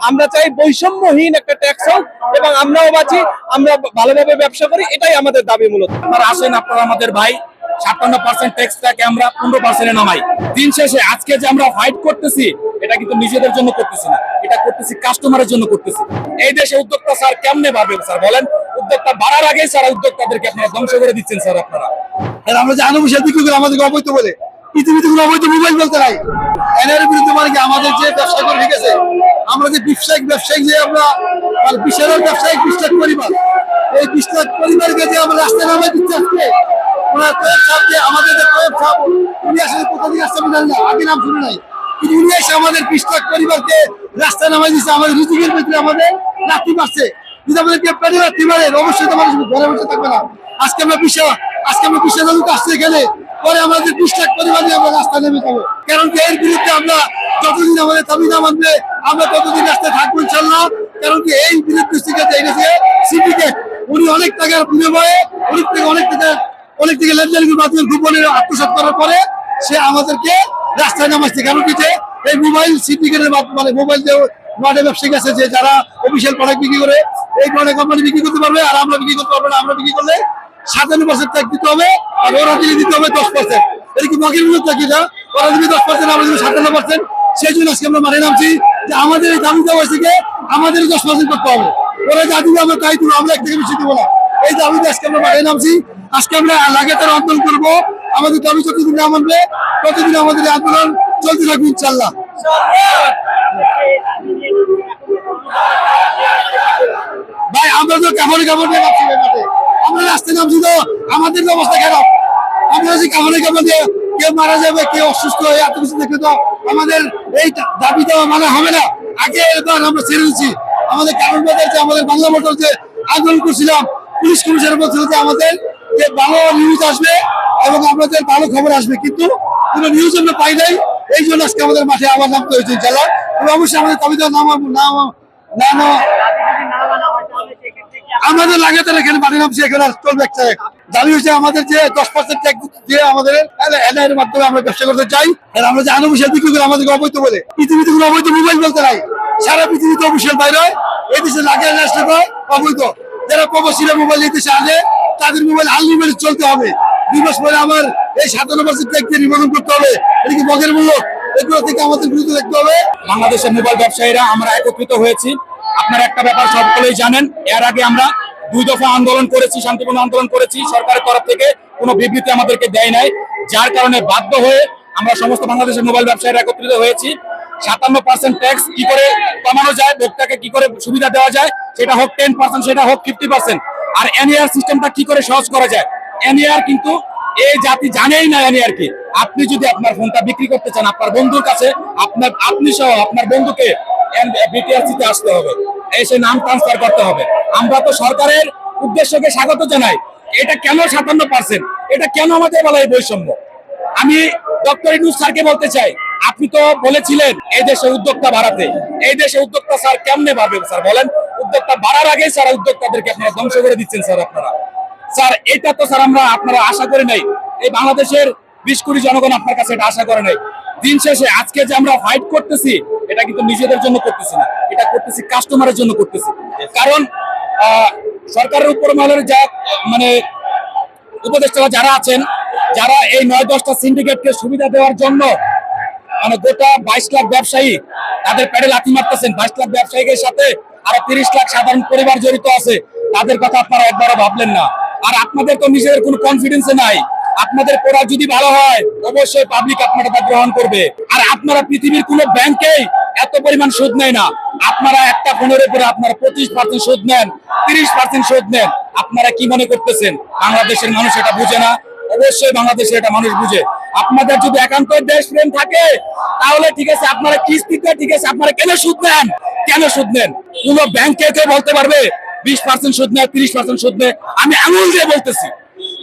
আমরা চাই বৈষম্যহীন একটা ট্যাক্স হোক এবং আমরাও বাঁচি, আমরা ভালোভাবে ব্যবসা করি, এটাই আমাদের দাবি মূলত। আপনারা আসেন, আপনারা আমাদের ভাই। 57% ট্যাক্সটাকে আমরা 15% নামাই। দিন শেষে আজকে যে আমরা ফাইট করতেছি, এটা কিন্তু নিজেদের জন্য করতেছি না, এটা করতেছি কাস্টমারের জন্য করতেছি। এই দেশে উদ্যোক্তা স্যার কেমনে পারবে স্যার বলেন? উদ্যোক্তা বাড়ার আগেই স্যার উদ্যোক্তাদেরকে আপনারা ধ্বংস করে দিচ্ছেন স্যার। আপনারা আমরা যে আনুষ্ঠানিক বিক্রি করে আমাদেরকে অবৈধ বলে, পৃথিবীতে কোনো অবৈধ মোবাইল বলতে নাই। এর বিরুদ্ধে মানে কি আমাদের যে ব্যবসা করে ঠিক আছে, আমরা যে ব্যবসায়িক যে আমরা বিশাল ব্যবসায়িক 20 লাখ পরিবার, এই 20 লাখ পরিবারকে যে আমরা রাস্তায় নামাই দিচ্ছি আজকে, ওনার তোয়েব সাহেব যে আমাদের যে তোয়েব সাহেব, উনি আসলে কোথা থেকে আসছে জানি না, আগে নাম শুনে নাই, কিন্তু উনি এসে আমাদের 20 লাখ পরিবারকে রাস্তায় নামাই দিচ্ছে। আমাদের রিজিকের ভিতরে আমাদের রাত্রি পাচ্ছে, যদি আমাদেরকে পেটে রাত্রি মারে অবশ্যই তো মানুষ ঘরে বসে থাকবে না। আজকে আমরা বিশাল লোক আসছে এখানে, পরে আমাদের 20 লাখ পরিবার নিয়ে আমরা রাস্তায় নেমে যাবো। কারণ কি এর বিরুদ্ধে আমরা যতদিন আমাদের দাবি না মানবে আমরা ততদিন রাস্তায় থাকবো ইনশাল্লাহ। কারণ কি এই বিরুদ্ধে সিন্ডিকেট উনি অনেক টাকার বিনিময়ে অনেক থেকে লেনদেনের মাধ্যমে গোপনে আত্মসাৎ করার পরে সে আমাদেরকে রাস্তায় নামাচ্ছে। কারণ কি যে এই মোবাইল সিন্ডিকেটের মানে মোবাইল যে মাঠে ব্যবসায়িক আছে যে যারা অফিসিয়াল প্রোডাক্ট বিক্রি করে, এই প্রোডাক্ট কোম্পানি বিক্রি করতে পারবে আর আমরা বিক্রি করতে পারবো না। আমরা বিক্রি করলে 57% ট্যাক্স দিতে হবে আর ওরা দিতে হবে 10%। এটা কি বাকির মূল্য থাকি না, ওরা দিবে 10%, আমরা দিবে 57%। সেই জন্য আজকে আমরা মাঠে নামছি যে আমাদের এই দাবি দেওয়া হয়েছে আমাদের 10% করতে হবে। ওরা যা দিবে আমরা তাই দেবো, আমরা এক থেকে বেশি দেবো না। এই দাবিতে আজকে আমরা মাঠে নামছি। আজকে আমরা লাগাতার আন্দোলন করবো। আমাদের দাবি যতদিন না মানবে ততদিন আমাদের আন্দোলন চলতে থাকবে ইনশাল্লাহ। ভাই আমরা তো কাপড় নিয়ে নামছি, আমরা রাস্তায় নামছি তো আমাদের অবস্থা খারাপ। আমরা যে কাপড় দিয়ে কেউ মারা যাবে, কেউ অসুস্থ হয়ে এত কিছু দেখলে তো আমাদের এই দাবি দেওয়া মানে হবে না। আগে এবার আমরা ছেড়ে দিচ্ছি। আমাদের কারণ বাজার যে আমাদের বাংলা মোটর যে আন্দোলন করছিলাম, পুলিশ কমিশনার বলছিল যে আমাদের যে ভালো নিউজ আসবে এবং আমাদের ভালো খবর আসবে, কিন্তু কোনো নিউজ আমরা পাই নাই। এই জন্য আজকে আমাদের মাঠে আবার নামতে হয়েছে ইনশাল্লাহ। এবং অবশ্যই আমাদের দাবি দেওয়া আমাদের লাগাতার এখানে মাঠে নামছি, এখানে চলবে একটা দাবি হচ্ছে আমাদের যে 10% ট্যাক্স দিয়ে আমাদের এনআইয়ের মাধ্যমে আমরা ব্যবসা করতে চাই। আর আমরা যে আনুষ্ঠানিক বিক্রি করে আমাদেরকে অবৈধ বলে, পৃথিবীতে কোনো অবৈধ মোবাইল বলতে নাই। সারা পৃথিবীতে অফিসিয়াল বাইরে হয়, এই দেশে লাগে অবৈধ। যারা প্রবাসীরা মোবাইল এই দেশে আসে তাদের মোবাইল আনলিমিটেড চলতে হবে। 2 মাস পরে আমার এই 57% ট্যাক্স দিয়ে নিবন্ধন করতে হবে। এটা কি বকের মূল্য? এগুলো থেকে আমাদের বিরুদ্ধে দেখতে হবে। বাংলাদেশের মোবাইল ব্যবসায়ীরা আমরা একত্রিত হয়েছি। আপনারা একটা ব্যাপার সকলেই জানেন, এর আগে আমরা 2 দফা আন্দোলন করেছি, শান্তিপূর্ণ আন্দোলন করেছি। সরকারের তরফ থেকে কোনো বিবৃতি আমাদেরকে দেয় নাই, যার কারণে বাধ্য হয়ে আমরা সমস্ত বাংলাদেশের মোবাইল ব্যবসায়ীরা একত্রিত হয়েছি। 57% ট্যাক্স কি করে কমানো যায়, ভোক্তাকে কি করে সুবিধা দেওয়া যায়, সেটা হোক 10%, সেটা হোক 50%। আর এনইআর সিস্টেমটা কি করে সহজ করা যায়। এনইআর কিন্তু এই জাতি জানেই না এনইআর কি। আপনি যদি আপনার ফোনটা বিক্রি করতে চান আপনার বন্ধুর কাছে, আপনি সহ আপনার বন্ধুকে বিটিআরসিতে আসতে হবে, এসে নাম ট্রান্সফার করতে হবে। আমরা তো সরকারের উদ্দেশ্যকে স্বাগত জানাই। এটা কেন 57%? এটা কেন আমাদের বলা এই বৈষম্য? আমি ডক্টর ইউনূস স্যারকে বলতে চাই, আপনি তো বলেছিলেন এই দেশে উদ্যোক্তা বাড়াতে। এই দেশে উদ্যোক্তা স্যার কেমনে বাড়বে স্যার বলেন? উদ্যোক্তা বাড়ার আগেই স্যার উদ্যোক্তাদেরকে আপনারা ধ্বংস করে দিচ্ছেন স্যার। স্যার এটা তো স্যার আপনারা আশা করে নাই। এই বাংলাদেশের 20 কোটি জনগণ আপনার কাছে এটা আশা করে নাই। দিন শেষে আজকে যে আমরা ফাইট করতেছি, এটা কিন্তু নিজেদের জন্য করতেছি না, এটা করতেছি কাস্টমারের জন্য করতেছি। কারণ সরকারের উপর মহলের যা মানে উপদেষ্টারা যারা আছেন, যারা এই 9-10টা সিন্ডিকেটকে সুবিধা দেওয়ার জন্য মানে গোটা 22 লাখ ব্যবসায়ী তাদের পেটে লাথি মারতেছেন। 22 লাখ ব্যবসায়ীদের সাথে আরো 30 লাখ সাধারণ পরিবার জড়িত আছে, তাদের কথা আপনারা একবারও ভাবলেন না। আর আপনাদের তো নিজেদের কোনো কনফিডেন্সে নাই। আপনাদের প্রোডাক্ট যদি ভালো হয় অবশ্যই পাবলিক আপনারা তা গ্রহণ করবে। আর আপনারা পৃথিবীর কোনো ব্যাংকেই এত পরিমাণ সুদ নেয় না। আপনারা একটা ফোনের উপরে আপনারা 25% সুদ নেন, 30% সুদ নেন। আপনারা কি মনে করতেছেন বাংলাদেশের মানুষ এটা বুঝে না? অবশ্যই বাংলাদেশের এটা মানুষ বুঝে। আপনাদের যদি একান্ত দেশ প্রেম থাকে তাহলে ঠিক আছে, আপনারা কিস্তিতে ঠিক আছে, আপনারা কেন সুদ নেন? কোন ব্যাংকে কেউ বলতে পারবে 20% সুদ নেয়, 30% সুদ নেয়? আমি আঙুল দিয়ে বলতেছি,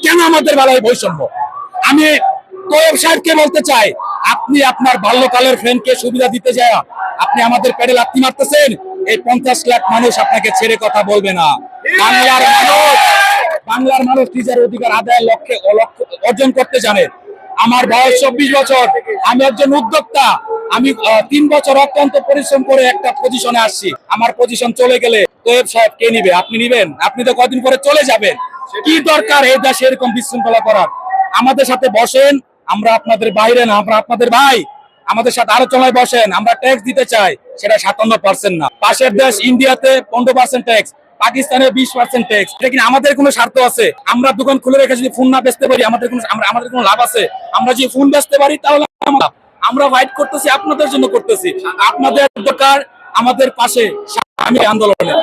কেন আমাদের বেলায় বৈষম্য? আমি তোয়েব সাহেবকে বলতে চাই, আপনি আপনার বাল্যকালের ফ্রেন্ডকে সুবিধা দিতে যায় আপনি আমাদের পেটে লাথি মারতেছেন। এই 50 লাখ মানুষ আপনাকে ছেড়ে কথা বলবে না। বাংলার মানুষ নিজের অধিকার আদায়ের লক্ষ্যে অর্জন করতে জানে। আমার বয়স 24 বছর, আমি একজন উদ্যোক্তা। আমি 3 বছর অত্যন্ত পরিশ্রম করে একটা পজিশনে আসছি, আমার পজিশন চলে গেলে তোয়েব সাহেব কে নিবে? আপনি নিবেন? আপনি তো কদিন পরে চলে যাবেন। কি দরকার এই দেশে এরকম বিশৃঙ্খলা করার? আমাদের সাথে বসেন, আমরা আপনাদের বাইরে না, আমরা আপনাদের ভাই। আমাদের সাথে আলোচনায় বসেন, আমরা ট্যাক্স দিতে চাই, সেটা 57% না। পাশের দেশ ইন্ডিয়াতে 15% ট্যাক্স, পাকিস্তানে 20% ট্যাক্স। এটা কি আমাদের কোনো স্বার্থ আছে? আমরা দোকান খুলে রেখে যদি ফোন না বেচতে পারি, আমাদের কোনো লাভ আছে? আমরা যদি ফোন বেচতে পারি তাহলে আমার লাভ। আমরা ফাইট করতেছি, আপনাদের জন্য করতেছি। আপনাদের দরকার আমাদের পাশে আমি আন্দোলনে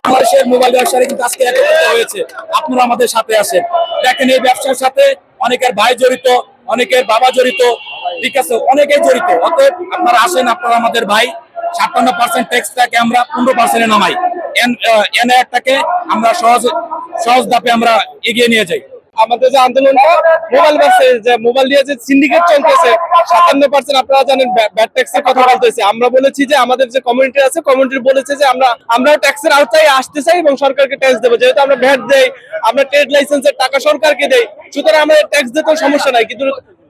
বাংলাদেশের মোবাইল ব্যবসায়ী কিন্তু আজকে একত্রিত হয়েছে। আপনারা আমাদের সাথে আসেন। দেখেন এই ব্যবসার সাথে অনেকের ভাই জড়িত, অনেকের বাবা জড়িত, ঠিক আছে, অনেকেই জড়িত। অতএব আপনারা আসেন, আপনারা আমাদের ভাই। 57% ট্যাক্সটাকে আমরা 15% নামাই, এনআইআরটাকে আমরা সহজ ধাপে আমরা এগিয়ে নিয়ে যাই। আমাদের যে আন্দোলনটা মোবাইল ব্যবসায়ী, যে মোবাইল দিয়ে যে সিন্ডিকেট চলতেছে 57%, আপনারা জানেন ব্যাট ট্যাক্সের কথা বলতেছে। আমরা বলেছি যে আমাদের যে কমিউনিটি আছে, কমিউনিটি বলেছে যে আমরাও ট্যাক্সের আওতায় আসতে চাই এবং সরকারকে ট্যাক্স দেবো। যেহেতু আমরা ভ্যাট দেই, আমরা ট্রেড লাইসেন্সের টাকা সরকারকে দেই, সুতরাং আমাদের ট্যাক্স দিতেও সমস্যা নাই। কিন্তু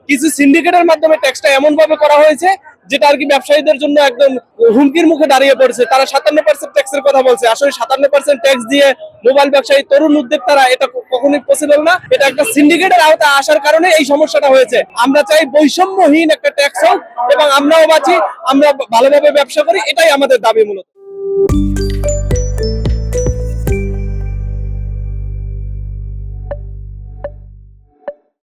কিছু সিন্ডিকেটের মাধ্যমে ট্যাক্সটা এমন ভাবে করা হয়েছে যেটা আর কি ব্যবসায়ীদের জন্য একদম হুমকির মুখে দাঁড়িয়ে পড়েছে। তারা 57% ট্যাক্সের কথা বলছে, আসলে 57% ট্যাক্স দিয়ে মোবাইল ব্যবসায়ী তরুণ উদ্যোক্তারা, এটা কখনোই পসিবল না। এটা একটা সিন্ডিকেটের আওতায় আসার কারণে এই সমস্যাটা হয়েছে। আমরা চাই বৈষম্যহীন একটা ট্যাক্স হোক এবং আমরাও বাঁচি, আমরা ভালোভাবে ব্যবসা করি, এটাই আমাদের দাবি মূলত।